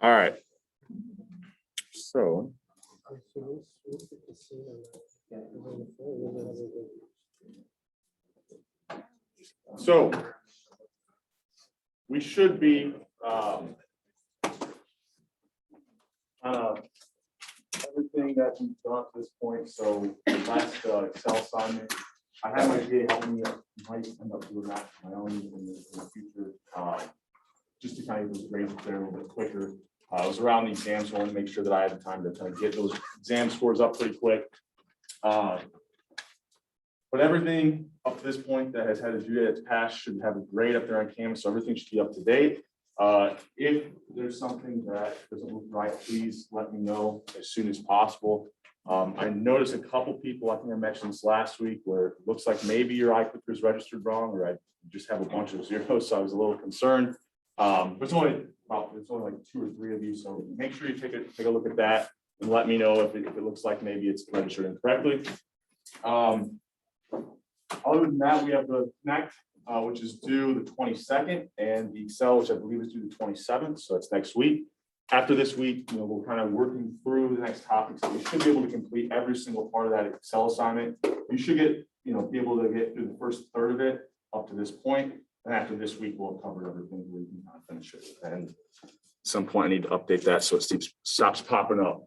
All right. So we should be everything that we've done at this point. So last Excel assignment, I had my GA helping me. I might end up doing that on my own in the future, just to kind of get those grades there a little bit quicker. It was around the exams, so I want to make sure that I had the time to kind of get those exam scores up pretty quick. But everything up to this point that has had a due date that's passed should have a grade up there on Canvas, so everything should be up to date. If there's something that doesn't look right, please let me know as soon as possible. I noticed a couple people, I think I mentioned this last week, where it looks like maybe your iClicker is registered wrong, or I just have a bunch of zeros, so I was a little concerned. But it's only like 2 or 3 of you, so make sure you take a look at that and let me know if it looks like maybe it's registered incorrectly. Other than that, we have the Connect, which is due the 22nd, and the Excel, which I believe is due the 27th, so that's next week. After this week, we're kind of working through the next topics, so we should be able to complete every single part of that Excel assignment. You should get, be able to get through the first third of it up to this point. And after this week, we'll cover everything. We can kind of finish it. And at some point, I need to update that so it stops popping up.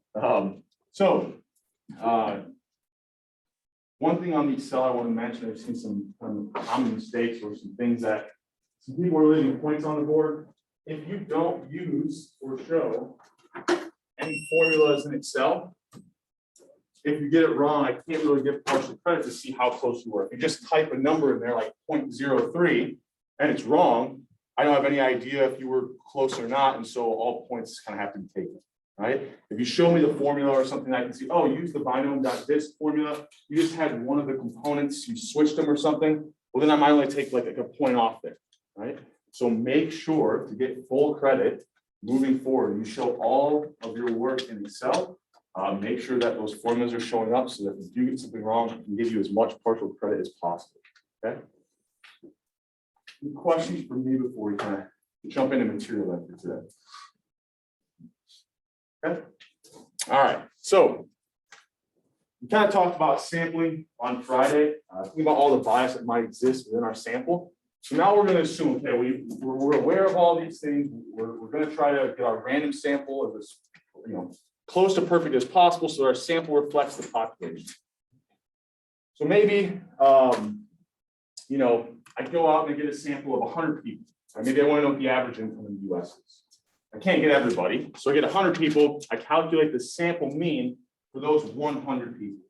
One thing on the Excel I want to mention, I've seen some common mistakes or some things that some people are leaving points on the board. If you don't use or show any formulas in Excel, if you get it wrong, I can't really give partial credit to see how close you were. If you just type a number in there like 0.03 and it's wrong, I don't have any idea if you were close or not, and so all points kind of have to be taken, right? If you show me the formula or something, I can see, oh, use the binom.this formula. You just had one of the components, you switched them or something. Well, then I might only take like a point off there, right? So make sure to get full credit moving forward. You show all of your work in Excel. Make sure that those formulas are showing up so that if you do get something wrong, I can give you as much partial credit as possible. Okay. Any questions for me before we kind of jump into material for today? Okay. All right. So we kind of talked about sampling on Friday, thinking about all the bias that might exist within our sample. So now we're going to assume, okay, we're aware of all these things. We're going to try to get our random sample as close to perfect as possible, so our sample reflects the population. So maybe I go out and I get a sample of 100 people. Or maybe I want to know what the average income in the US is. I can't get everybody, so I get 100 people. I calculate the sample mean for those 100 people.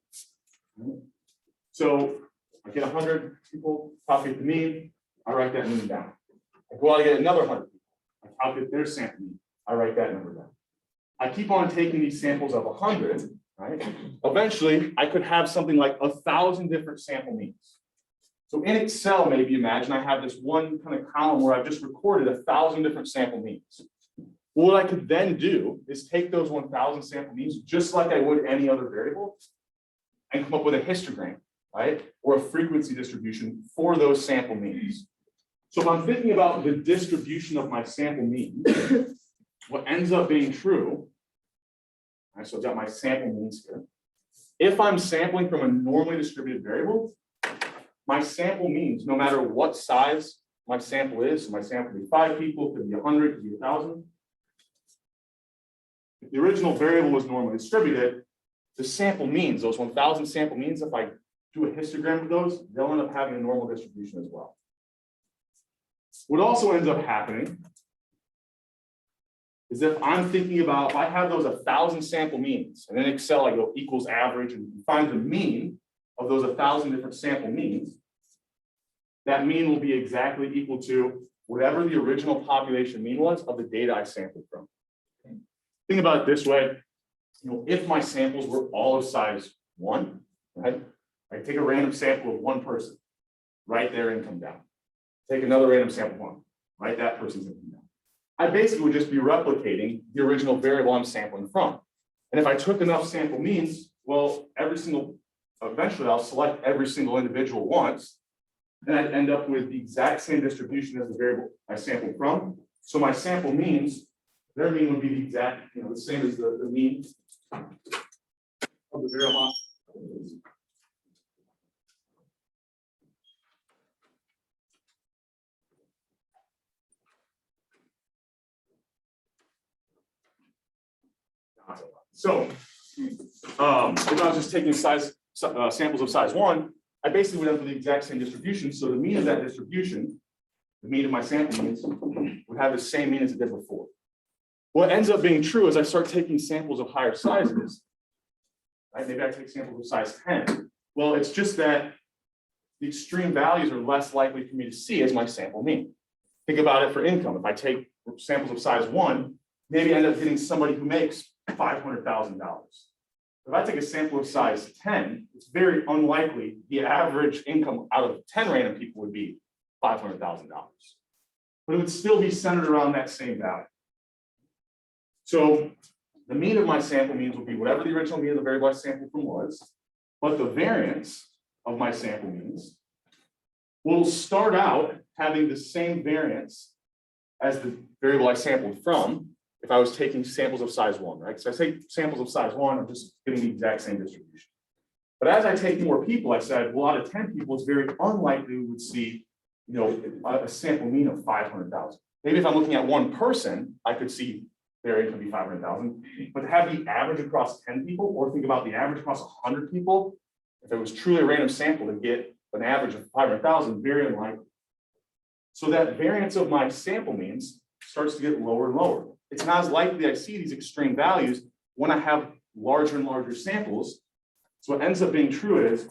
So I get 100 people, calculate the mean. I write that mean down. I go out and get another 100 people. I calculate their sample mean. I write that number down. I keep on taking these samples of 100, right? Eventually, I could have something like 1,000 different sample means. So in Excel, maybe imagine I have this one kind of column where I've just recorded 1,000 different sample means. Well, what I could then do is take those 1,000 sample means, just like I would any other variable, and come up with a histogram, right? Or a frequency distribution for those sample means. So if I'm thinking about the distribution of my sample means, what ends up being true, right, so I've got my sample means here. If I'm sampling from a normally distributed variable, my sample means, no matter what size my sample is, so my sample could be 5 people, could be 100, could be 1,000. If the original variable was normally distributed, the sample means, those 1,000 sample means, if I do a histogram of those, they'll end up having a normal distribution as well. What also ends up happening is if I'm thinking about, if I have those 1,000 sample means, and in Excel I go equals average and find the mean of those 1,000 different sample means, that mean will be exactly equal to whatever the original population mean was of the data I sampled from. Think about it this way, if my samples were all of size 1, right? I take a random sample of 1 person, write their income down. Take another random sample 1, write that person's income down. I basically would just be replicating the original variable I'm sampling from. And if I took enough sample means, well, every single eventually I'll select every single individual once, and I'd end up with the exact same distribution as the variable I sampled from. So my sample means, their mean would be the exact, the same as the mean of the variable. So, if I was just taking samples of size 1, I basically would end up with the exact same distribution. So the mean of that distribution, the mean of my sample means, would have the same mean as it did before. What ends up being true is I start taking samples of higher sizes. Right? Maybe I take samples of size 10. Well, it's just that the extreme values are less likely for me to see as my sample mean. Think about it for income. If I take samples of size 1, maybe I end up getting somebody who makes $500,000. If I take a sample of size 10, it's very unlikely the average income out of 10 random people would be $500,000. But it would still be centered around that same value. So the mean of my sample means will be whatever the original mean of the variable I sampled from was, but the variance of my sample means will start out having the same variance as the variable I sampled from if I was taking samples of size 1, right? So I take samples of size 1, I'm just getting the exact same distribution. But as I take more people, I said, well, out of 10 people, it's very unlikely we would see, a sample mean of 500,000. Maybe if I'm looking at one person, I could see their income be 500,000. But to have the average across 10 people, or think about the average across 100 people, if it was truly a random sample to get an average of 500,000, very unlikely. So that variance of my sample means starts to get lower and lower. It's not as likely I see these extreme values when I have larger and larger samples. So what ends up being true is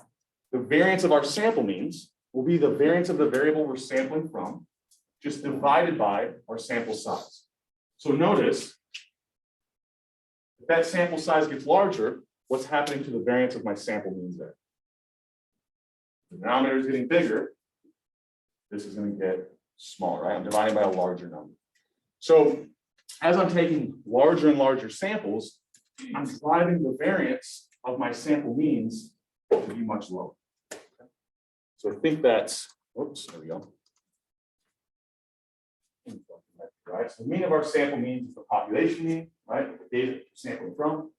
the variance of our sample means will be the variance of the variable we're sampling from, just divided by our sample size. So notice, if that sample size gets larger, what's happening to the variance of my sample means there? The denominator is getting bigger. This is going to get smaller, right? I'm dividing by a larger number. So as I'm taking larger and larger samples, I'm driving the variance of my sample means to be much lower. So I think that's, oops, there we go. Right, so the mean of our sample means is the population mean, right? The data you're sampling from,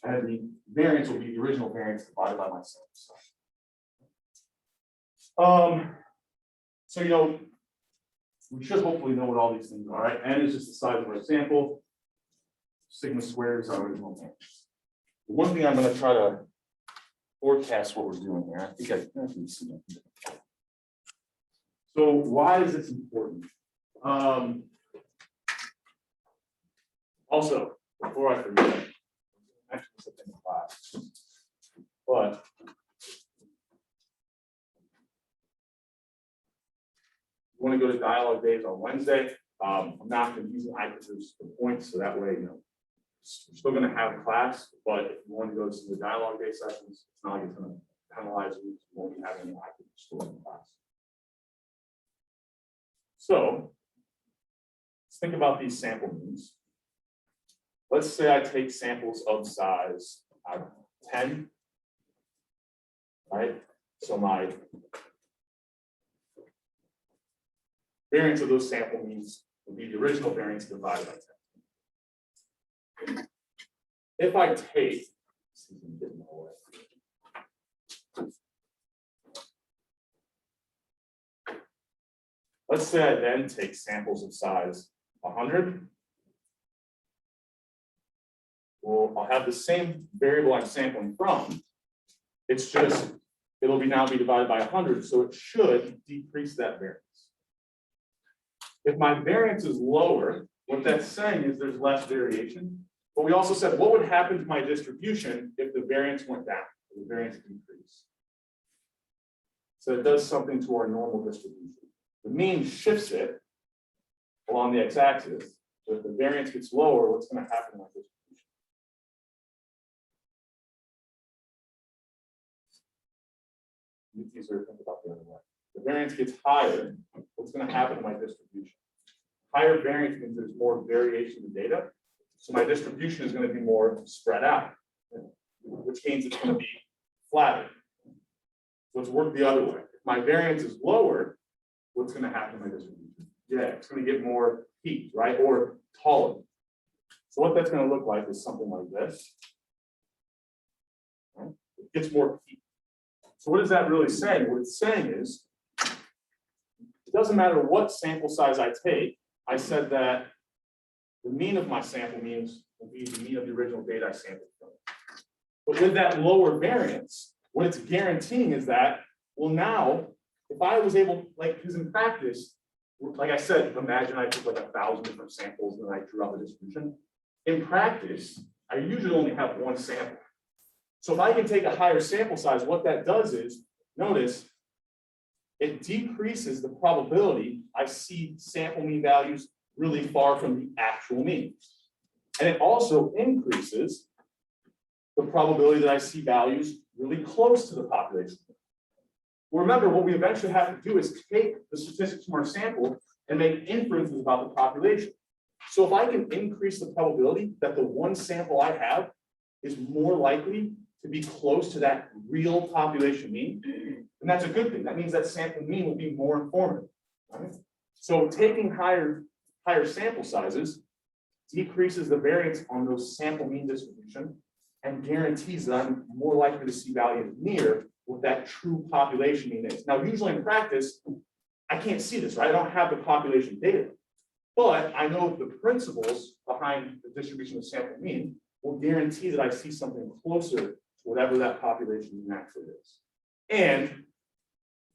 and the variance will be the original variance divided by my sample size. So we should hopefully know what all these things are, right? N is just the size of our sample. Sigma squared is our original variance. The one thing I'm going to try to forecast what we're doing here. I think I can see that. So why is this important? Also, before I forget, I actually put in the class, but you want to go to dialogue days on Wednesday. I'm not going to use the iPads for points, so that way, we're still going to have class, but if you want to go to the dialogue day sessions, it's not like it's going to penalize you. You won't be having the iPads still in class. So let's think about these sample means. Let's say I take samples of size 10, right? So my variance of those sample means would be the original variance divided by 10. If I take, let's say I then take samples of size 100. Well, I'll have the same variable I'm sampling from. It's just, it'll now be divided by 100, so it should decrease that variance. If my variance is lower, what that's saying is there's less variation. But we also said, what would happen to my distribution if the variance went down, if the variance decreased? So it does something to our normal distribution. The mean shifts it along the x-axis. So if the variance gets lower, what's going to happen to my distribution? It's easier to think about the other way. The variance gets higher, what's going to happen to my distribution? Higher variance means there's more variation in data, so my distribution is going to be more spread out, which means it's going to be flatter. So let's work the other way. If my variance is lower, what's going to happen to my distribution? Yeah, it's going to get more peaked, right? Or taller. So what that's going to look like is something like this. Right? It gets more peaked. So what is that really saying? What it's saying is, it doesn't matter what sample size I take. I said that the mean of my sample means will be the mean of the original data I sampled from. But with that lower variance, what it's guaranteeing is that, well, now, if I was able, like, because in practice, like I said, imagine I took like 1,000 different samples and then I drew out the distribution. In practice, I usually only have one sample. So if I can take a higher sample size, what that does is, notice, it decreases the probability I see sample mean values really far from the actual mean. And it also increases the probability that I see values really close to the population. Remember, what we eventually have to do is take the statistics from our sample and make inferences about the population. So if I can increase the probability that the one sample I have is more likely to be close to that real population mean, and that's a good thing. That means that sample mean will be more informative. Right? So taking higher sample sizes decreases the variance on those sample mean distribution and guarantees that I'm more likely to see values near what that true population mean is. Now, usually in practice, I can't see this, right? I don't have the population data, but I know the principles behind the distribution of sample mean will guarantee that I see something closer to whatever that population mean actually is, and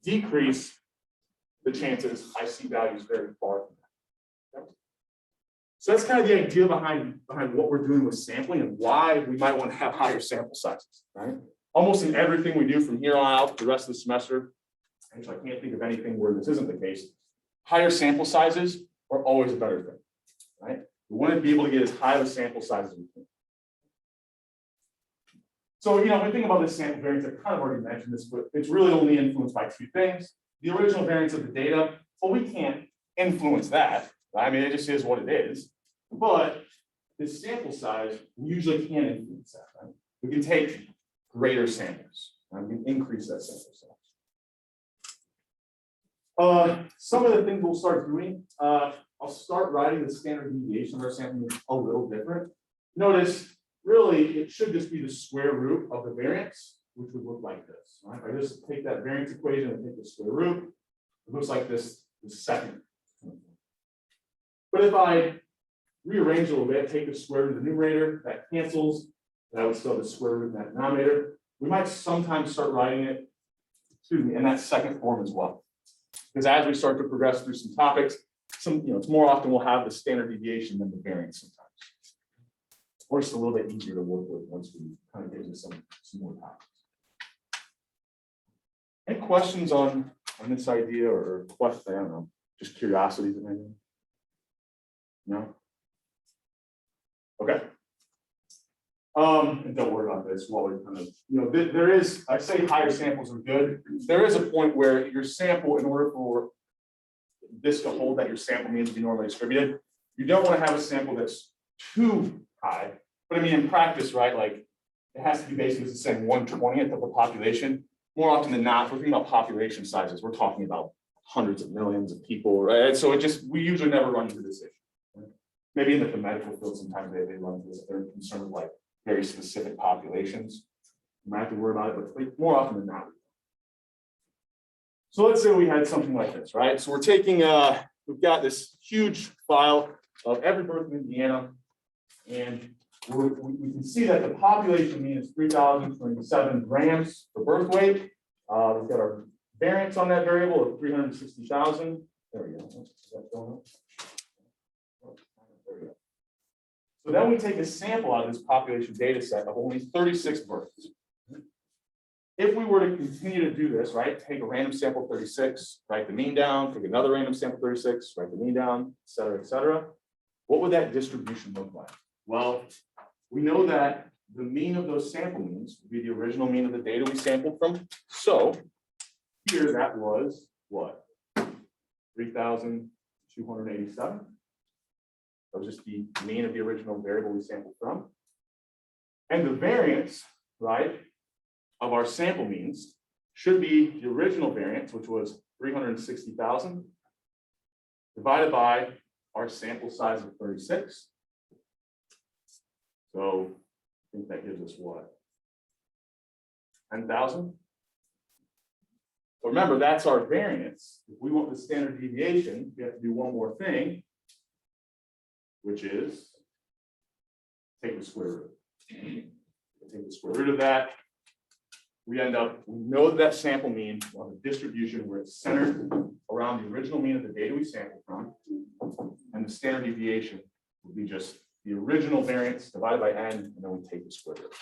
decrease the chances I see values very far from that. Okay? So that's kind of the idea behind what we're doing with sampling and why we might want to have higher sample sizes, right? Almost in everything we do from here on out the rest of the semester, actually I can't think of anything where this isn't the case, higher sample sizes are always a better thing, right? We want to be able to get as high of a sample size as we can. So, when we think about this sample variance, I kind of already mentioned this, but it's really only influenced by two things. The original variance of the data, well, we can't influence that, right? I mean, it just is what it is. But the sample size, we usually can influence that, right? We can take greater samples, right? We can increase that sample size. Some of the things we'll start doing, I'll start writing the standard deviation of our sample a little different. Notice, really, it should just be the square root of the variance, which would look like this. Right? If I just take that variance equation and take the square root, it looks like this second. But if I rearrange a little bit, take the square root of the numerator, that cancels, and I would still have the square root in that denominator. We might sometimes start writing it, in that second form as well. Because as we start to progress through some topics, it's more often we'll have the standard deviation than the variance sometimes. Or it's a little bit easier to work with once we kind of get into some more topics. Any questions on this idea or questions? I don't know, just curiosities or anything? No? Okay. And don't worry about this while we kind of, there is, I say higher samples are good. There is a point where your sample, in order for this to hold that your sample means to be normally distributed, you don't want to have a sample that's too high. But I mean, in practice, right, like it has to be basically the same 1/20th of the population. More often than not, if we're thinking about population sizes, we're talking about hundreds of millions of people, right? And so we usually never run into this issue. Right? Maybe in the medical field, sometimes they run into this if they're concerned with like very specific populations. You might have to worry about it, but more often than not. So let's say we had something like this, right? So we're taking, we've got this huge file of every birth in Indiana, and we can see that the population mean is 3,027 grams per birth weight. We've got our variance on that variable of 360,000. There we go. Is that going up? There we go. So then we take a sample out of this population data set of only 36 births. If we were to continue to do this, right, take a random sample 36, write the mean down, take another random sample 36, write the mean down, et cetera, what would that distribution look like? Well, we know that the mean of those sample means would be the original mean of the data we sampled from. So here that was what? 3,287. That was just the mean of the original variable we sampled from. And the variance, right, of our sample means should be the original variance, which was 360,000, divided by our sample size of 36. So I think that gives us what? 10,000. Remember, that's our variance. If we want the standard deviation, we have to do one more thing, which is take the square root. Take the square root of that. We end up, we know that sample mean on the distribution where it's centered around the original mean of the data we sampled from, and the standard deviation will be just the original variance divided by n, and then we take the square root.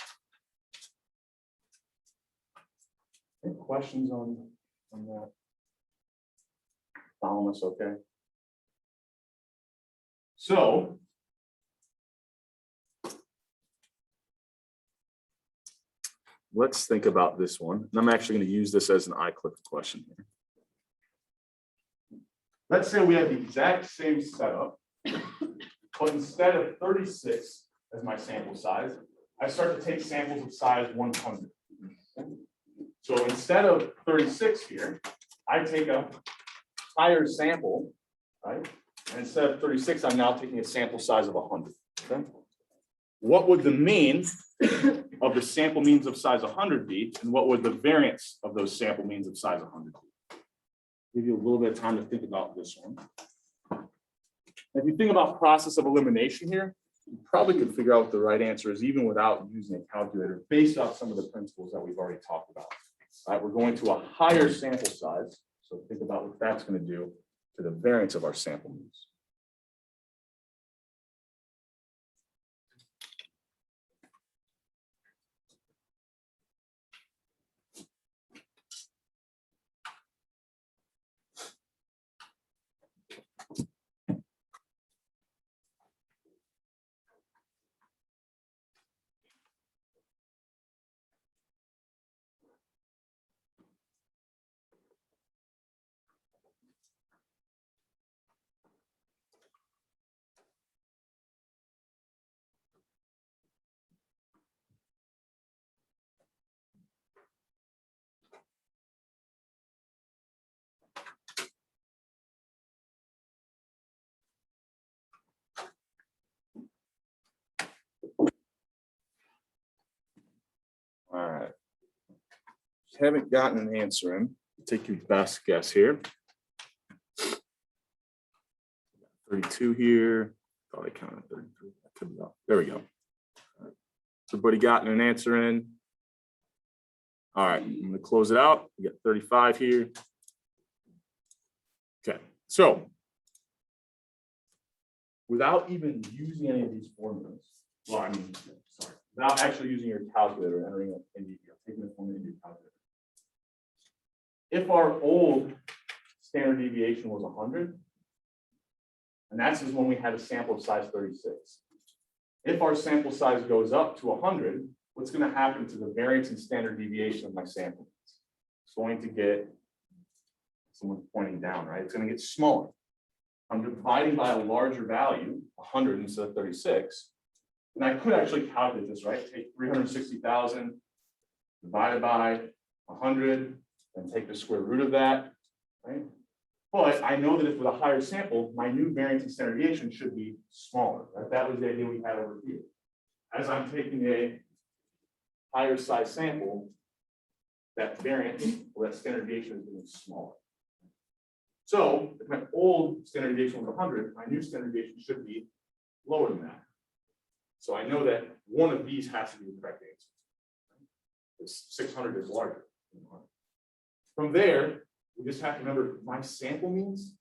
Any questions on that? Following us okay? So let's think about this one. And I'm actually going to use this as an iClick question here. Let's say we have the exact same setup, but instead of 36 as my sample size, I start to take samples of size 100. So instead of 36 here, I take a higher sample, right? And instead of 36, I'm now taking a sample size of 100. Okay? What would the mean of the sample means of size 100 be, and what would the variance of those sample means of size 100 be? Give you a little bit of time to think about this one. If you think about process of elimination here, you probably could figure out what the right answer is even without using a calculator based off some of the principles that we've already talked about. All right, we're going to a higher sample size, so think about what that's going to do to the variance of our sample means. All right. Haven't gotten an answer in. Take your best guess here. 32 here. Thought I counted 33. I couldn't go. There we go. All right. Everybody gotten an answer in? All right, I'm going to close it out. We got 35 here. Okay, so without even using any of these formulas, well, I mean, sorry, without actually using your calculator, entering it in, taking the formula into your calculator. If our old standard deviation was 100, and that's just when we had a sample of size 36. If our sample size goes up to 100, what's going to happen to the variance and standard deviation of my sample? It's going to get, someone's pointing down, right? It's going to get smaller. I'm dividing by a larger value, 100 instead of 36. And I could actually calculate this, right? Take 360,000 divided by 100 and take the square root of that, right? But I know that if with a higher sample, my new variance and standard deviation should be smaller, right? That was the idea we had over here. As I'm taking a higher size sample, that variance or that standard deviation is getting smaller. So if my old standard deviation was 100, my new standard deviation should be lower than that. So I know that one of these has to be the correct answer. This 600 is larger. From there, we just have to remember my sample means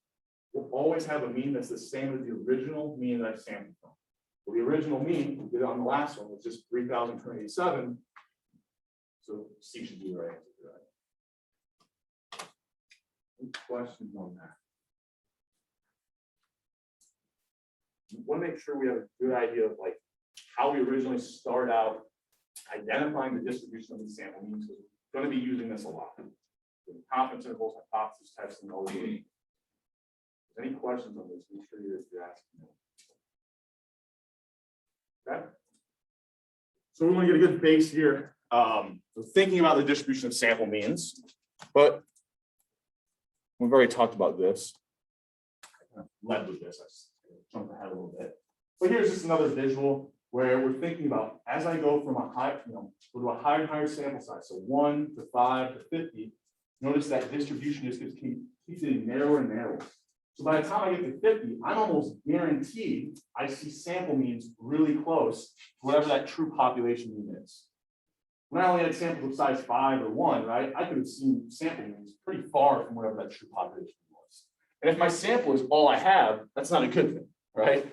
will always have a mean that's the same as the original mean that I sampled from. So the original mean, we did it on the last one, was just 3,287. So C should be the right answer to that. Any questions on that? We want to make sure we have a good idea of like how we originally start out identifying the distribution of the sample means, because we're going to be using this a lot. Confidence intervals, hypothesis testing, all the any questions on this, make sure you're asking them. Okay. So we want to get a good base here. So thinking about the distribution of sample means, But we've already talked about this. I kind of led with this. I jumped ahead a little bit. But here's just another visual where we're thinking about as I go from a high, go to a higher and higher sample size. So 1 to 5 to 50. Notice that distribution just keeps getting narrower and narrower. So by the time I get to 50, I'm almost guaranteed I see sample means really close to whatever that true population mean is. When I only had samples of size 5 or 1, right, I could have seen sample means pretty far from whatever that true population was. And if my sample is all I have, that's not a good thing, right?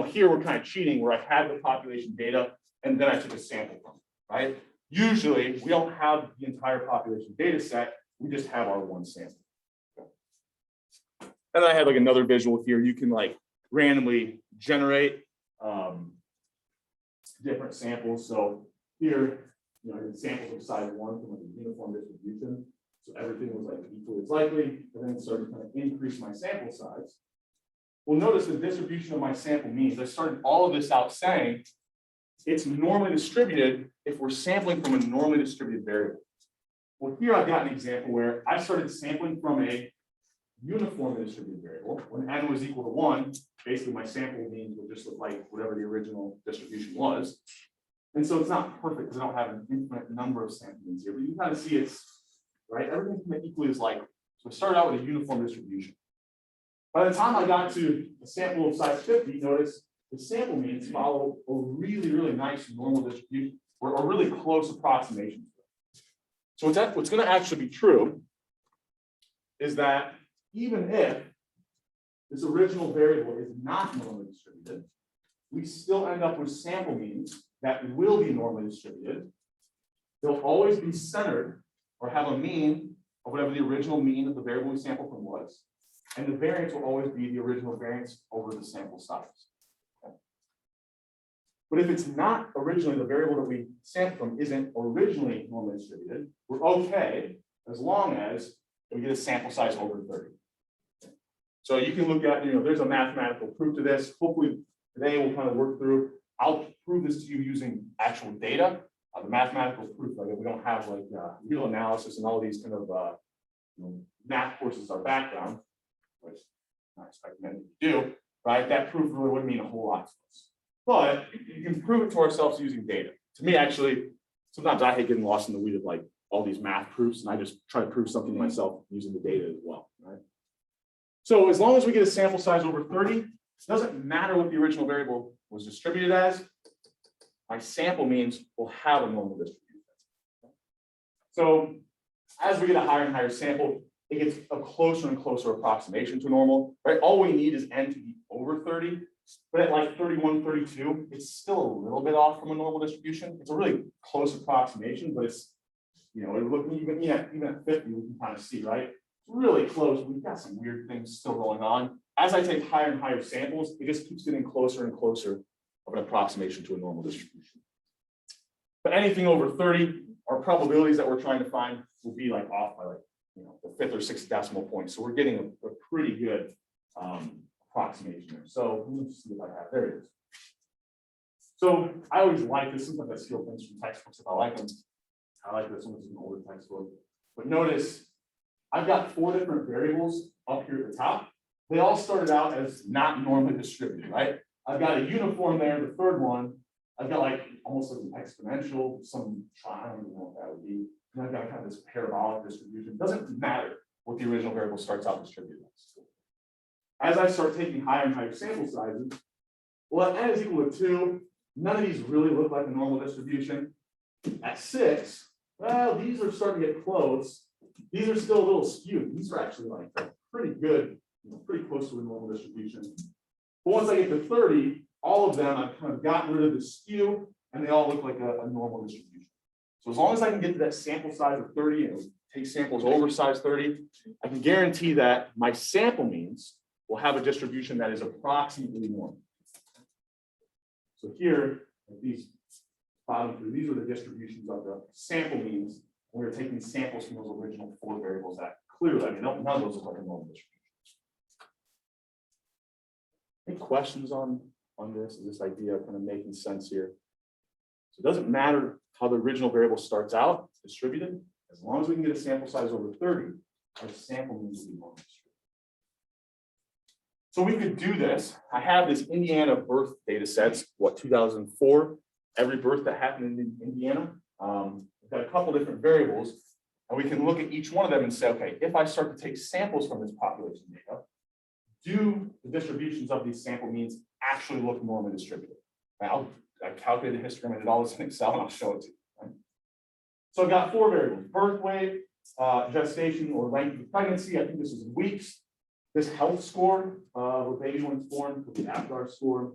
Here we're kind of cheating where I had the population data and then I took a sample from it, right? Usually we don't have the entire population data set, we just have our one sample. And then I had like another visual here. You can like randomly generate different samples. So here, I did samples of size 1 from like a uniform distribution. So everything was like equally as likely, and then started to kind of increase my sample size. Well, notice the distribution of my sample means I started all of this out saying it's normally distributed if we're sampling from a normally distributed variable. Well, here I've got an example where I started sampling from a uniformly distributed variable. When n was equal to 1, basically my sample means would just look like whatever the original distribution was. And so it's not perfect because I don't have an infinite number of sample means here, but you can kind of see it's, right? Everything kind of equally is likely. So I started out with a uniform distribution. By the time I got to a sample of size 50, notice the sample means follow a really, really nice normal distribution or a really close approximation. So what's going to actually be true is that even if this original variable is not normally distributed, we still end up with sample means that will be normally distributed. They'll always be centered or have a mean of whatever the original mean of the variable we sampled from was. And the variance will always be the original variance over the sample size. Okay. But if it's not originally the variable that we sampled from isn't originally normally distributed, we're okay as long as we get a sample size over 30. Okay. So you can look at, there's a mathematical proof to this. Hopefully today we'll kind of work through. I'll prove this to you using actual data. The mathematical proof, like we don't have like real analysis and all these kind of math courses as our background, which I expect many to do, right? That proof really wouldn't mean a whole lot to us. But you can prove it to ourselves using data. To me, actually, sometimes I hate getting lost in the weed of like all these math proofs, and I just try to prove something to myself using the data as well, right? So as long as we get a sample size over 30, it doesn't matter what the original variable was distributed as, my sample means we'll have a normal distribution. So as we get a higher and higher sample, it gets a closer and closer approximation to normal, right? All we need is n to be over 30, but at like 31, 32, it's still a little bit off from a normal distribution. It's a really close approximation, but it's, even at 50, we can kind of see, right? It's really close. We've got some weird things still going on. As I take higher and higher samples, it just keeps getting closer and closer of an approximation to a normal distribution. But anything over 30, our probabilities that we're trying to find will be like off by like, the 5th or 6th decimal point. So we're getting a pretty good approximation there. So let's see if I have, there it is. So I always like this. Sometimes I steal things from textbooks if I like them. I like this one. This is an older textbook. But notice I've got 4 different variables up here at the top. They all started out as not normally distributed, right? I've got a uniform there, the third one. I've got like almost like an exponential, some I don't even know what that would be. And I've got kind of this parabolic distribution. It doesn't matter what the original variable starts out distributed as. As I start taking higher and higher sample sizes, well, at n is equal to 2, none of these really look like a normal distribution. At 6, well, these are starting to get close. These are still a little skewed. These are actually like pretty good, pretty close to a normal distribution. But once I get to 30, all of them, I've kind of gotten rid of the skew, and they all look like a normal distribution. So as long as I can get to that sample size of 30 and take samples over size 30, I can guarantee that my sample means will have a distribution that is approximately normal. So here, these bottom 3, these are the distributions of the sample means. We're taking samples from those original 4 variables that clearly, none of those look like a normal distribution. Any questions on this? Is this idea kind of making sense here? So it doesn't matter how the original variable starts out, distributed. As long as we can get a sample size over 30, our sample means will be normally distributed. So we could do this. I have this Indiana birth data sets, 2004, every birth that happened in Indiana. We've got a couple different variables, and we can look at each one of them and say, okay, if I start to take samples from this population data, do the distributions of these sample means actually look normally distributed? Now, I calculated the histogram, I did all this in Excel, and I'll show it to you. Right? So I've got 4 variables: birth weight, gestation or length of pregnancy. I think this is in weeks. This health score, where baby when it's born, could be APGAR score,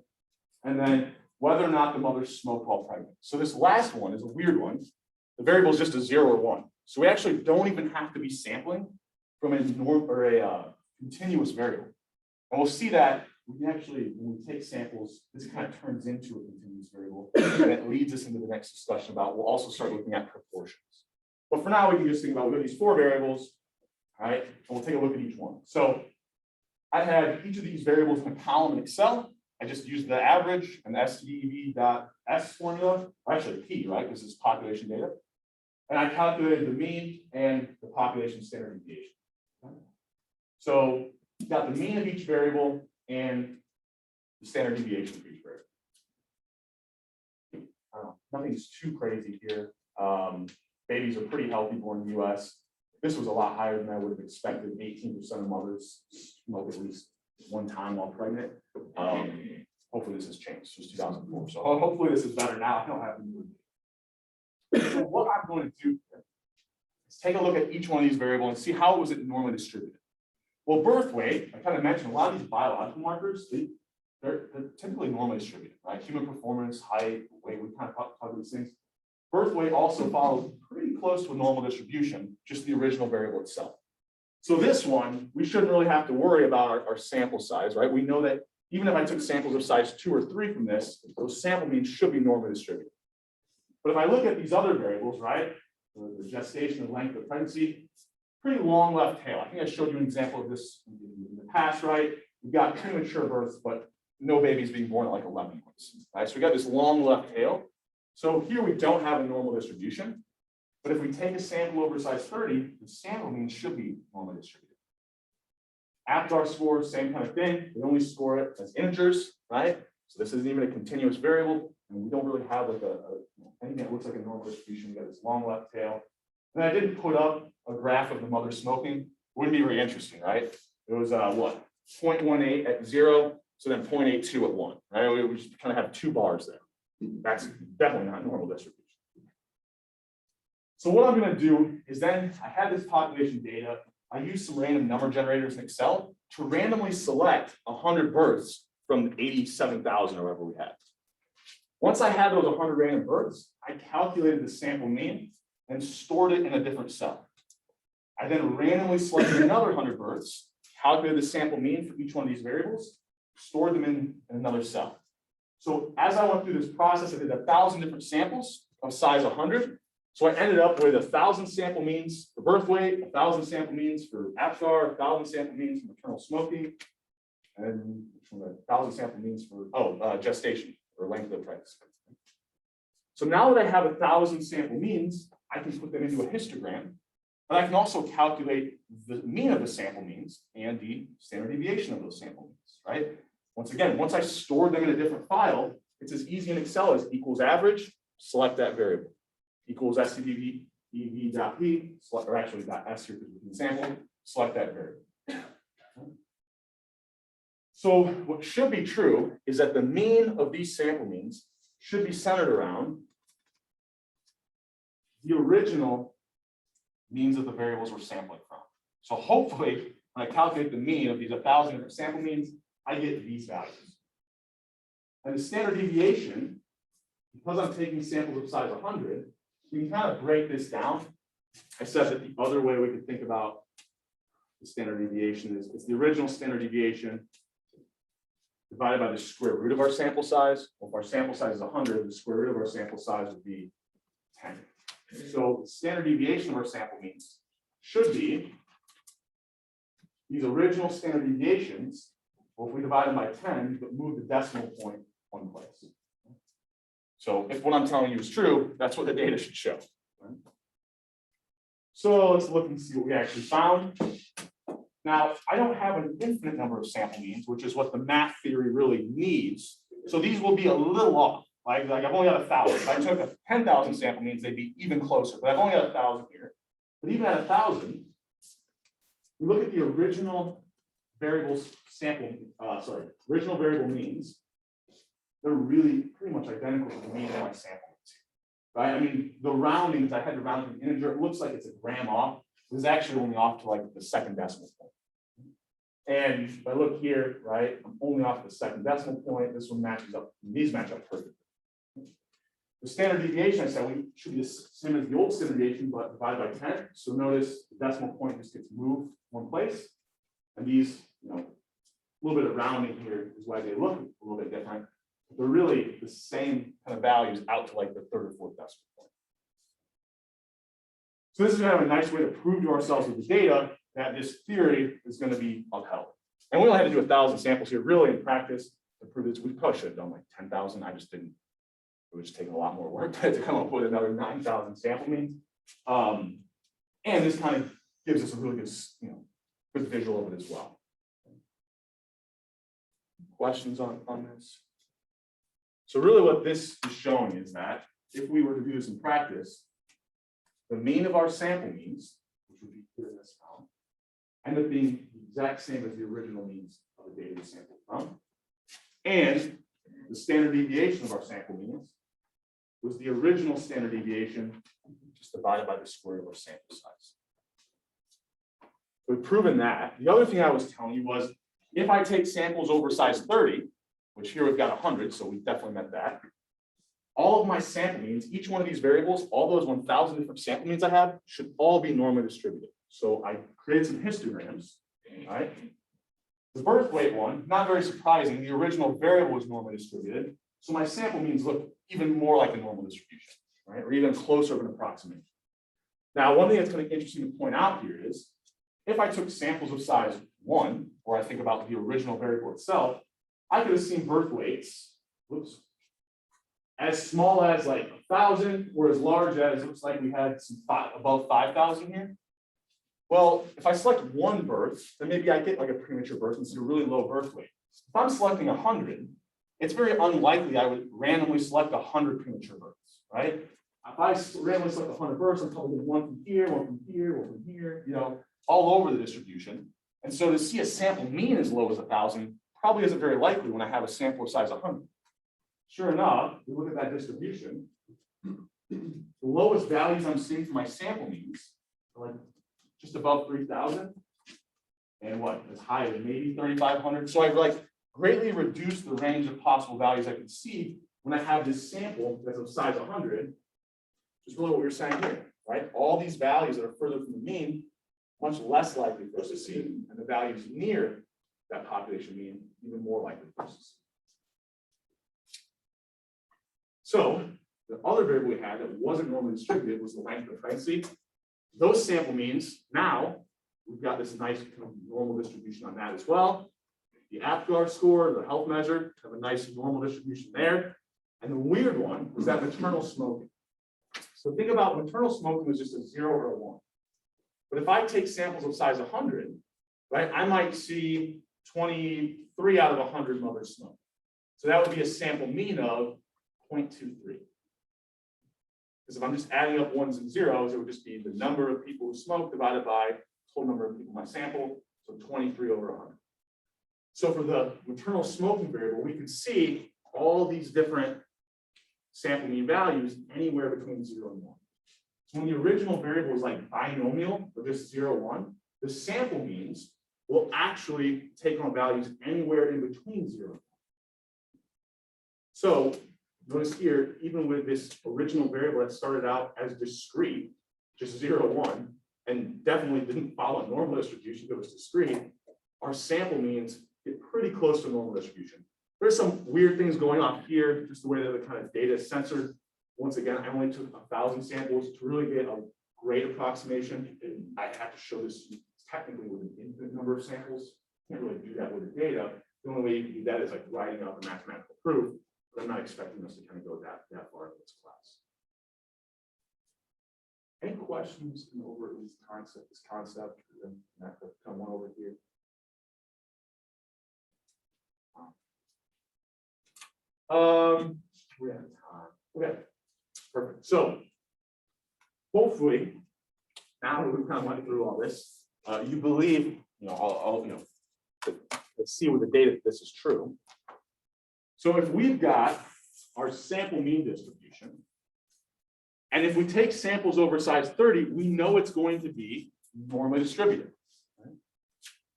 and then whether or not the mother smoked while pregnant. So this last one is a weird one. The variable is just a 0 or 1. So we actually don't even have to be sampling from a norm or a continuous variable. And we'll see that we can actually, when we take samples, this kind of turns into a continuous variable, and it leads us into the next discussion about, we'll also start looking at proportions. But for now, we can just think about, we've got these 4 variables, all right, and we'll take a look at each one. So I had each of these variables in a column in Excel. I just used the average and the STDV.S formula, or actually P, right, because it's population data. And I calculated the mean and the population standard deviation. So got the mean of each variable and the standard deviation for each variable. Nothing's too crazy here. Babies are pretty healthy born in the US. This was a lot higher than I would have expected. 18% of mothers smoke at least one time while pregnant. Hopefully this has changed. This was 2004. So hopefully this is better now. I don't have to do it. So what I'm going to do is take a look at each one of these variables and see how was it normally distributed. Well, birth weight, I kind of mentioned a lot of these biological markers, they're typically normally distributed, right? Human performance, height, weight, we kind of talk about these things. Birth weight also follows pretty close to a normal distribution, just the original variable itself. So this one, we shouldn't really have to worry about our sample size, right? We know that even if I took samples of size 2 or 3 from this, those sample means should be normally distributed. But if I look at these other variables, right, the gestation and length of pregnancy, pretty long left tail. I think I showed you an example of this in the past, right? We've got premature births, but no babies being born at like 11 months, right? So we got this long left tail. So here we don't have a normal distribution, but if we take a sample over size 30, the sample mean should be normally distributed. APGAR score, same kind of thing. We only score it as integers, right? So this isn't even a continuous variable, and we don't really have like anything that looks like a normal distribution. We got this long left tail. And I didn't put up a graph of the mother smoking. Wouldn't be very interesting, right? It was what? 0.18 at 0, so then 0.82 at 1, right? We just kind of have 2 bars there. That's definitely not normal distribution. So what I'm going to do is then I had this population data. I used some random number generators in Excel to randomly select 100 births from the 87,000 or whatever we had. Once I had those 100 random births, I calculated the sample mean and stored it in a different cell. I then randomly selected another 100 births, calculated the sample mean for each one of these variables, stored them in another cell. So as I went through this process, I did 1,000 different samples of size 100. So I ended up with 1,000 sample means for birth weight, 1,000 sample means for APGAR, 1,000 sample means for maternal smoking, and 1,000 sample means for gestation or length of pregnancy. So now that I have 1,000 sample means, I can put them into a histogram, but I can also calculate the mean of the sample means and the standard deviation of those sample means, right? Once again, once I store them in a different file, it's as easy in Excel as equals average, select that variable. Equals STDV.P, select, or actually .S here because we can sample, select that variable. So what should be true is that the mean of these sample means should be centered around the original means of the variables we're sampling from. So hopefully, when I calculate the mean of these 1,000 different sample means, I get these values. And the standard deviation, because I'm taking samples of size 100, we can kind of break this down. I said that the other way we could think about the standard deviation is it's the original standard deviation divided by the square root of our sample size. Well, if our sample size is 100, the square root of our sample size would be 10. So the standard deviation of our sample means should be these original standard deviations. Well, if we divide them by 10, but move the decimal point one place. So if what I'm telling you is true, that's what the data should show. Right? So let's look and see what we actually found. Now, I don't have an infinite number of sample means, which is what the math theory really needs. So these will be a little off. Like I've only got 1,000. If I took a 10,000 sample means, they'd be even closer. But I've only got 1,000 here. But even at 1,000, we look at the original variables sample, original variable means. They're really pretty much identical to the mean of my sample means, right? I mean, the roundings, I had to round to an integer. It looks like it's a gram off. It's actually only off to like the second decimal point. And if I look here, right, I'm only off the second decimal point. This one matches up. These match up perfectly. The standard deviation, I said, we should be the same as the old standard deviation, but divided by 10. So notice the decimal point just gets moved one place. And these, a little bit of rounding here is why they look a little bit different. But they're really the same kind of values out to like the third or fourth decimal point. So this is kind of a nice way to prove to ourselves with the data that this theory is going to be upheld. And we only had to do 1,000 samples here. Really, in practice, to prove this, we probably should have done like 10,000. I just didn't. It would just take a lot more work to come up with another 9,000 sample means. And this kind of gives us a really good, good visual of it as well. Questions on this? So really what this is showing is that if we were to do this in practice, the mean of our sample means, which would be here in this column, end up being the exact same as the original means of the data we sampled from. And the standard deviation of our sample means was the original standard deviation just divided by the square root of our sample size. We've proven that. The other thing I was telling you was if I take samples over size 30, which here we've got 100, so we definitely met that. All of my sample means, each one of these variables, all those 1,000 different sample means I have, should all be normally distributed. So I created some histograms, right? The birth weight one, not very surprising, the original variable was normally distributed. So my sample means look even more like a normal distribution, right? Or even closer of an approximation. Now, one thing that's kind of interesting to point out here is if I took samples of size 1, or I think about the original variable itself, I could have seen birth weights, as small as like 1,000 or as large as it looks like we had some above 5,000 here. Well, if I select one birth, then maybe I get like a premature birth and see a really low birth weight. If I'm selecting 100, it's very unlikely I would randomly select 100 premature births, right? If I randomly select 100 births, I'm probably getting one from here, one from here, one from here, all over the distribution. And so to see a sample mean as low as 1,000 probably isn't very likely when I have a sample of size 100. Sure enough, we look at that distribution. The lowest values I'm seeing for my sample means are like just above 3,000, and what, as high as maybe 3,500. So I've like greatly reduced the range of possible values I can see when I have this sample that's of size 100. Just really what we were saying here, right? All these values that are further from the mean, much less likely for us to see, and the values near that population mean even more likely for us to see. So the other variable we had that wasn't normally distributed was the length of pregnancy. Those sample means, now we've got this nice kind of normal distribution on that as well. The APGAR score, the health measure, have a nice normal distribution there. And the weird one was that maternal smoking. So think about maternal smoking was just a 0 or a 1. But if I take samples of size 100, right, I might see 23 out of 100 mothers smoke. So that would be a sample mean of 0.23. Because if I'm just adding up ones and zeros, it would just be the number of people who smoke divided by total number of people in my sample, so 23 over 100. So for the maternal smoking variable, we could see all these different sample mean values anywhere between 0 and 1. So when the original variable is like binomial, or just 0, 1, the sample means will actually take on values anywhere in between 0 and 1. So notice here, even with this original variable that started out as discrete, just 0, 1, and definitely didn't follow a normal distribution that was discrete, our sample means get pretty close to normal distribution. There's some weird things going on here, just the way that the kind of data is censored. Once again, I only took 1,000 samples to really get a great approximation. I have to show this technically with an infinite number of samples. Can't really do that with the data. The only way you can do that is like writing out the mathematical proof. But I'm not expecting us to kind of go that far in this class. Any questions in over this concept, and that could come one over here. We're out of time. Okay, perfect. So hopefully, now that we've kind of went through all this, you believe, let's see with the data that this is true. So if we've got our sample mean distribution, and if we take samples over size 30, we know it's going to be normally distributed. Right?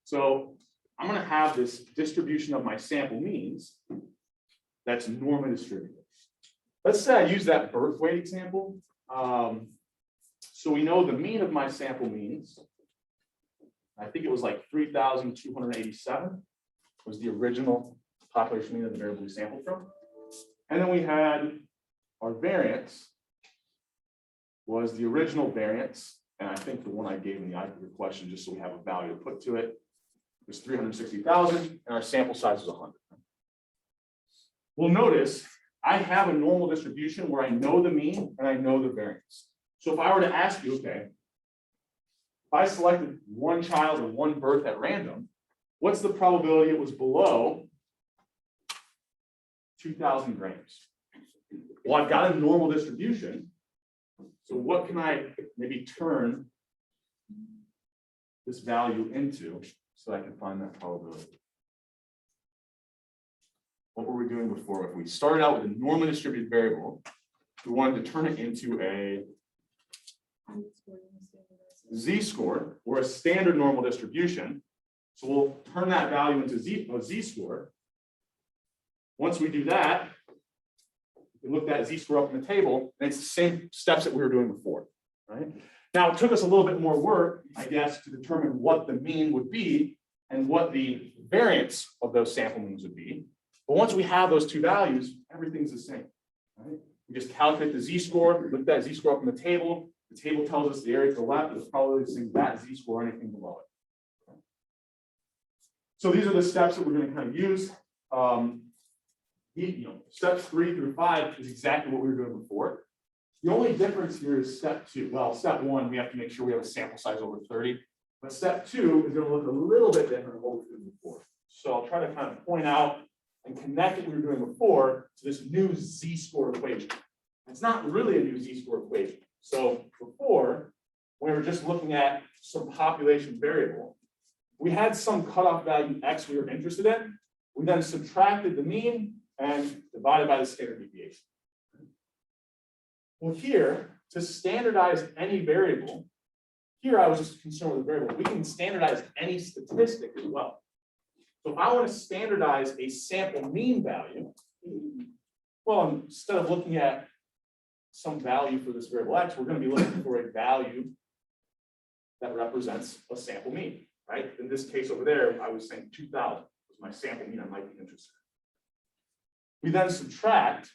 So I'm going to have this distribution of my sample means that's normally distributed. Let's say I use that birth weight example. So we know the mean of my sample means, I think it was like 3,287 was the original population mean of the variable we sampled from. And then we had our variance was the original variance, and I think the one I gave in the IQ question, just so we have a value to put to it, was 360,000, and our sample size was 100. Well, notice I have a normal distribution where I know the mean and I know the variance. So if I were to ask you, okay, if I selected one child or one birth at random, what's the probability it was below 2,000 grams? Well, I've got a normal distribution. So what can I maybe turn this value into so I can find that probability? What were we doing before? If we started out with a normally distributed variable, we wanted to turn it into a z-score or a standard normal distribution. So we'll turn that value into a z-score. Once we do that, we look that z-score up in the table, and it's the same steps that we were doing before, right? Now, it took us a little bit more work, I guess, to determine what the mean would be and what the variance of those sample means would be. But once we have those two values, everything's the same, right? We just calculate the z-score, look that z-score up in the table. The table tells us the area to the left is probably the same that z-score or anything below it. So these are the steps that we're going to kind of use. Steps 3 through 5 is exactly what we were doing before. The only difference here is step 2. Well, step 1, we have to make sure we have a sample size over 30. But step 2 is going to look a little bit different than what we were doing before. So I'll try to kind of point out and connect what we were doing before to this new z-score equation. It's not really a new z-score equation. So before, we were just looking at some population variable. We had some cutoff value x we were interested in. We then subtracted the mean and divided by the standard deviation. Well, here, to standardize any variable, here I was just concerned with the variable. We can standardize any statistic as well. So if I want to standardize a sample mean value, well, instead of looking at some value for this variable x, we're going to be looking for a value that represents a sample mean, right? In this case over there, I was saying 2,000 was my sample mean I might be interested in. We then subtract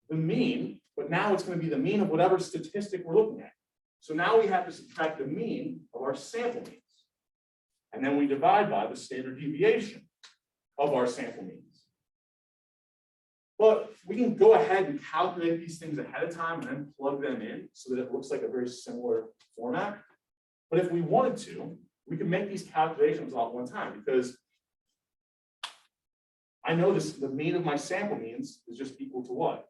the mean, but now it's going to be the mean of whatever statistic we're looking at. So now we have to subtract the mean of our sample means. And then we divide by the standard deviation of our sample means. But we can go ahead and calculate these things ahead of time and then plug them in so that it looks like a very similar format. But if we wanted to, we can make these calculations all at one time because I know the mean of my sample means is just equal to what?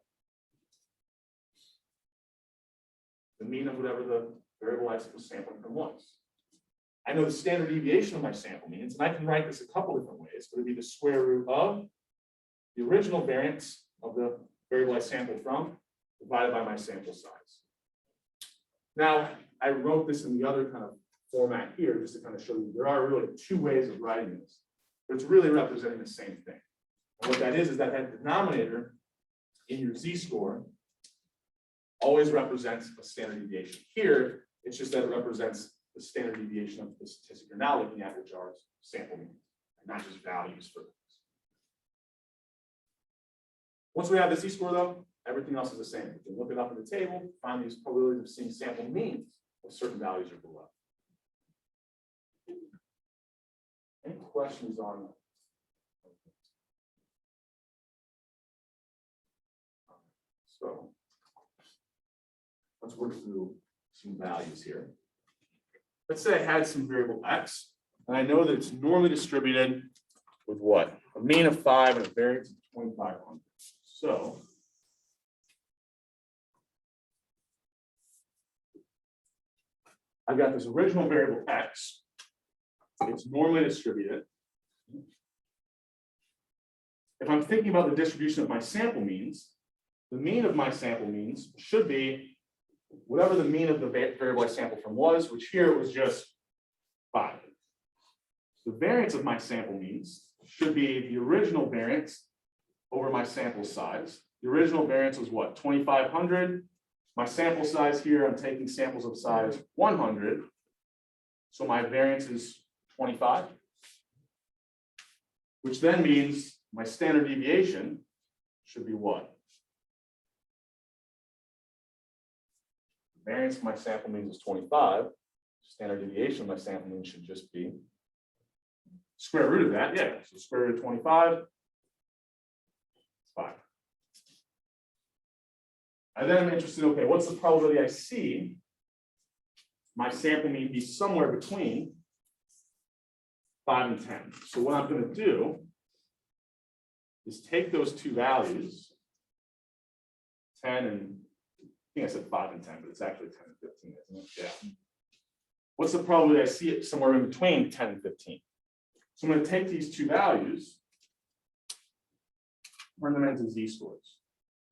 The mean of whatever the variable I was sampling from was. I know the standard deviation of my sample means, and I can write this a couple different ways. It would be the square root of the original variance of the variable I sampled from divided by my sample size. Now, I wrote this in the other kind of format here just to kind of show you there are really two ways of writing this, but it's really representing the same thing. And what that is that denominator in your z-score always represents a standard deviation. Here, it's just that it represents the standard deviation of the statistic you're now looking at, which are sample means, and not just values for things. Once we have the z-score, though, everything else is the same. We can look it up in the table, find these probabilities of seeing sample means if certain values are below. Any questions on that? So let's work through some values here. let's say I had some variable x, and I know that it's normally distributed with what? A mean of 5 and a variance of 2,500. So I've got this original variable x. It's normally distributed. If I'm thinking about the distribution of my sample means, the mean of my sample means should be whatever the mean of the variable I sampled from was, which here it was just 5. The variance of my sample means should be the original variance over my sample size. The original variance was what? 2,500. My sample size here, I'm taking samples of size 100. So my variance is 25, which then means my standard deviation should be what? Variance of my sample means is 25. Standard deviation of my sample means should just be square root of that. Yeah, so square root of 25, 5. And then I'm interested, okay, what's the probability I see my sample mean be somewhere between 5 and 10? So what I'm going to do is take those two values, 10 and, I think I said 5 and 10, but it's actually 10 and 15, isn't it? Yeah. What's the probability I see it somewhere in between 10 and 15? So I'm going to take these two values, turn them into z-scores,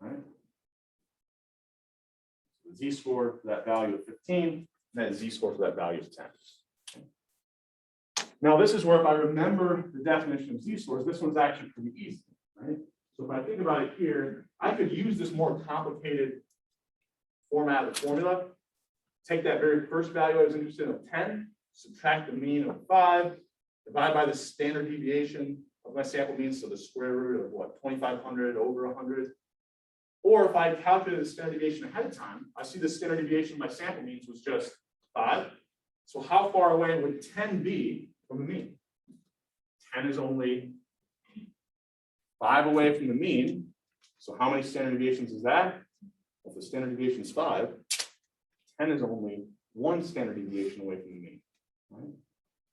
right? So the z-score for that value of 15, and then z-score for that value of 10. Now, this is where if I remember the definition of z-scores, this one's actually pretty easy, right? So if I think about it here, I could use this more complicated format of the formula. Take that very first value I was interested in of 10, subtract the mean of 5, divide by the standard deviation of my sample mean, so the square root of what, 2,500 over 100. Or if I calculated the standard deviation ahead of time, I see the standard deviation of my sample means was just 5. So how far away would 10 be from the mean? 10 is only 5 away from the mean. So how many standard deviations is that? Well, if the standard deviation is 5, 10 is only 1 standard deviation away from the mean. Right?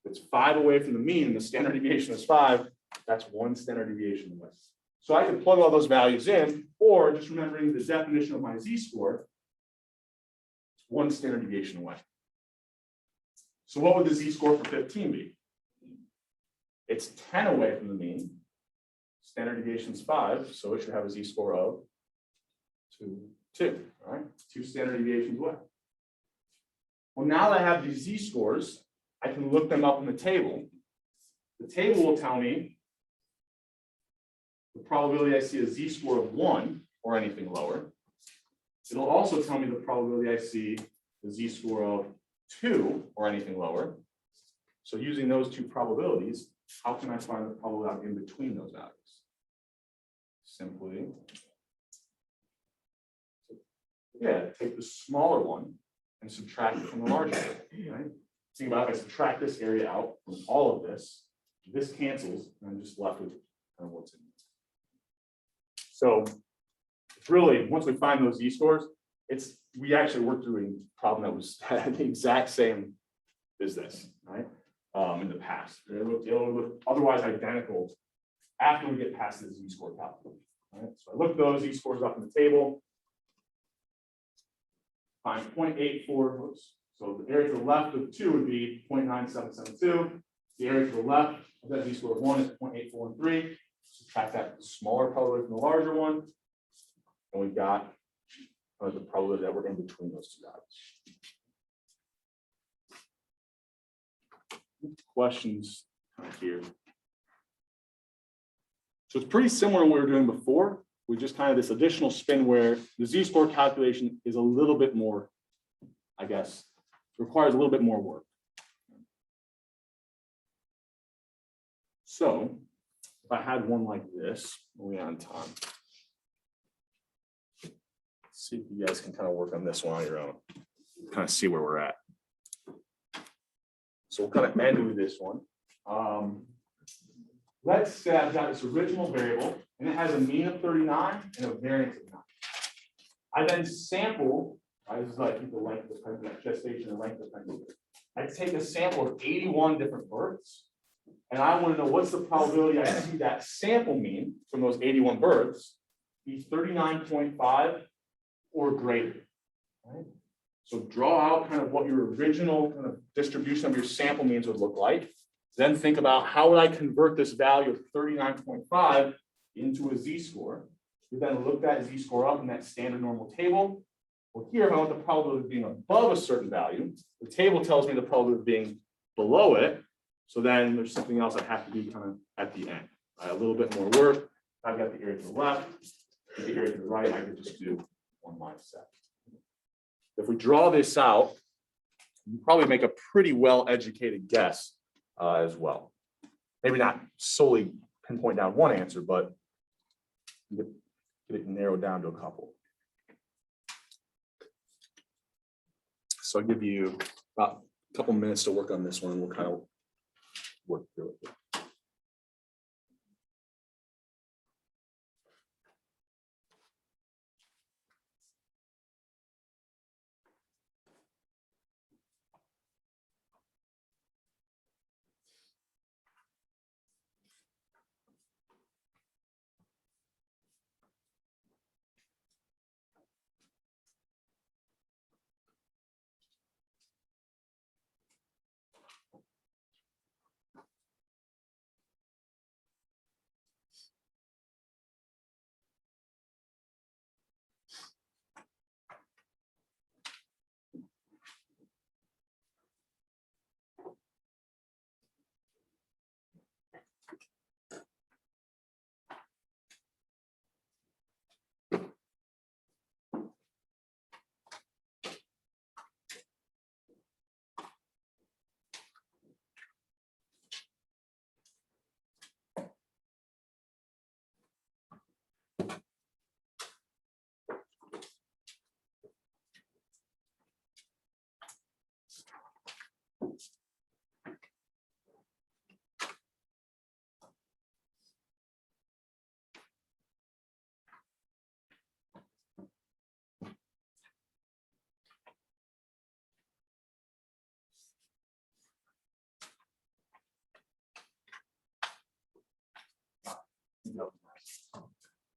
If it's 5 away from the mean and the standard deviation is 5, that's 1 standard deviation away. So I can plug all those values in, or just remembering the definition of my z-score, it's 1 standard deviation away. So what would the z-score for 15 be? It's 10 away from the mean. Standard deviation is 5, so it should have a z-score of 2. All right, 2 standard deviations away. Well, now that I have these z-scores, I can look them up in the table. The table will tell me the probability I see a z-score of 1 or anything lower. It'll also tell me the probability I see the z-score of 2 or anything lower. So using those two probabilities, how can I find the probability in between those values? Simply, take the smaller one and subtract it from the larger one, right? Think about if I subtract this area out from all of this, this cancels, and I'm just left with kind of what's in it. So it's really, once we find those z-scores, we actually worked through a problem that was had the exact same as this, right? In the past. It looked otherwise identical after we get past the z-score calculation. Right? So I look those z-scores up in the table. Find 0.84, oops. So the area to the left of 2 would be 0.9772. The area to the left of that z-score of 1 is 0.843. Subtract that smaller probability from the larger one. And we've got the probability that we're in between those two values. Questions here? So it's pretty similar to what we were doing before. We just kind of this additional spin where the z-score calculation is a little bit more, I guess, requires a little bit more work. So if I had one like this, we're on time. Let's see if you guys can kind of work on this one on your own. Kind of see where we're at. So we'll kind of end with this one. Let's say I've got this original variable and it has a mean of 39 and a variance of 9. I then sample Right? This is like the length of pregnancy, gestation and length of pregnancy. I take a sample of 81 different births, and I want to know what's the probability I see that sample mean from those 81 births be 39.5 or greater. Right? So draw out kind of what your original kind of distribution of your sample means would look like. Then think about how would I convert this value of 39.5 into a z-score. We then look that z-score up in that standard normal table. Well, here, if I want the probability of being above a certain value, the table tells me the probability of being below it. So then there's something else I have to do kind of at the end. Right? A little bit more work. I've got the area to the left, the area to the right. I could just do 1 minus that. If we draw this out, you probably make a pretty well-educated guess as well. Maybe not solely pinpoint down one answer, but get it narrowed down to a couple. So I'll give you about a couple minutes to work on this one, and we'll kind of work through it.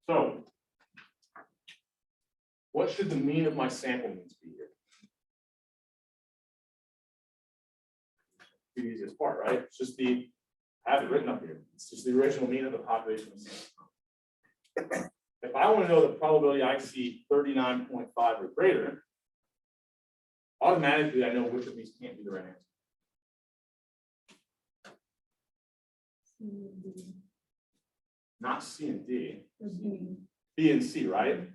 So, what should the mean of my sample means be here? The easiest part, right? It's just I have it written up here. It's just the original mean of the population of sample. If I want to know the probability I see 39.5 or greater, automatically I know which of these can't be the right answer. Not C and D. B and C, right?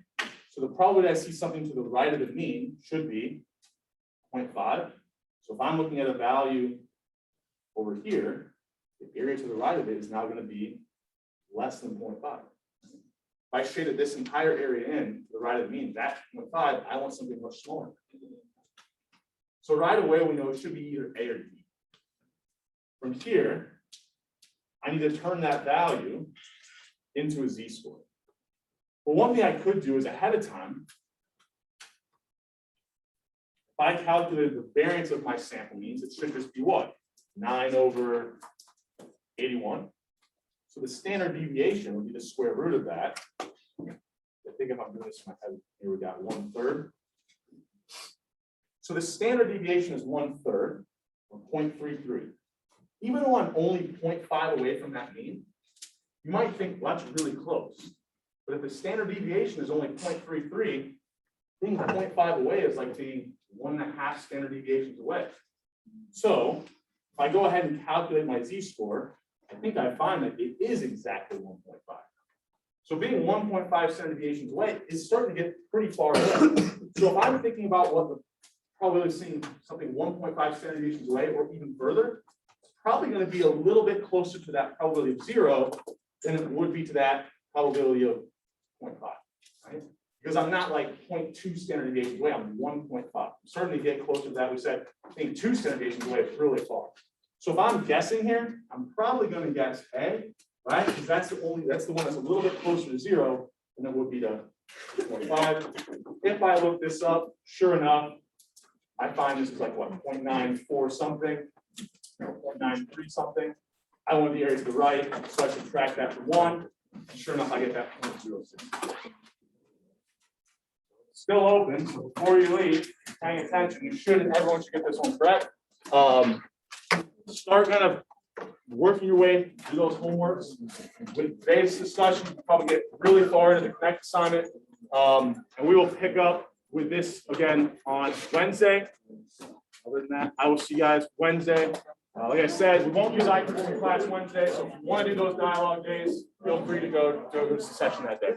So the probability I see something to the right of the mean should be 0.5. So if I'm looking at a value over here, the area to the right of it is now going to be less than 0.5. If I shaded this entire area in to the right of the mean, that's 0.5, I want something much smaller. So right away, we know it should be either A or D. From here, I need to turn that value into a z-score. Well, one thing I could do is ahead of time, if I calculated the variance of my sample means, it should just be what? 9 over 81. So the standard deviation would be the square root of that. I think if I'm doing this in my head, here we got 1/3. So the standard deviation is 1/3, or 0.33. Even though I'm only 0.5 away from that mean, you might think, well, that's really close. But if the standard deviation is only 0.33, being 0.5 away is like being 1.5 standard deviations away. So if I go ahead and calculate my z-score, I think I find that it is exactly 1.5. So being 1.5 standard deviations away is starting to get pretty far away. So if I'm thinking about what the probability of seeing something 1.5 standard deviations away or even further, it's probably going to be a little bit closer to that probability of 0 than it would be to that probability of 0.5, right? Because I'm not like 0.2 standard deviations away, I'm 1.5. I'm starting to get closer to that. We said, I think 2 standard deviations away is really far. So if I'm guessing here, I'm probably going to guess A, right? Because that's the one that's a little bit closer to 0 than it would be to 25. If I look this up, sure enough, I find this is like what, 0.94 something, or 0.93 something. I want the area to the right, so I subtract that from 1. And sure enough, I get that 0.06. Still open, so before you leave, paying attention, everyone should get this one correct. Start kind of working your way through those homeworks. With today's discussion, you'll probably get really far into the Connect assignment. And we will pick up with this again on Wednesday. Other than that, I will see you guys Wednesday. Like I said, we won't use iPhone in class Wednesday, so if you want to do those dialogue days, feel free to go to the session that day.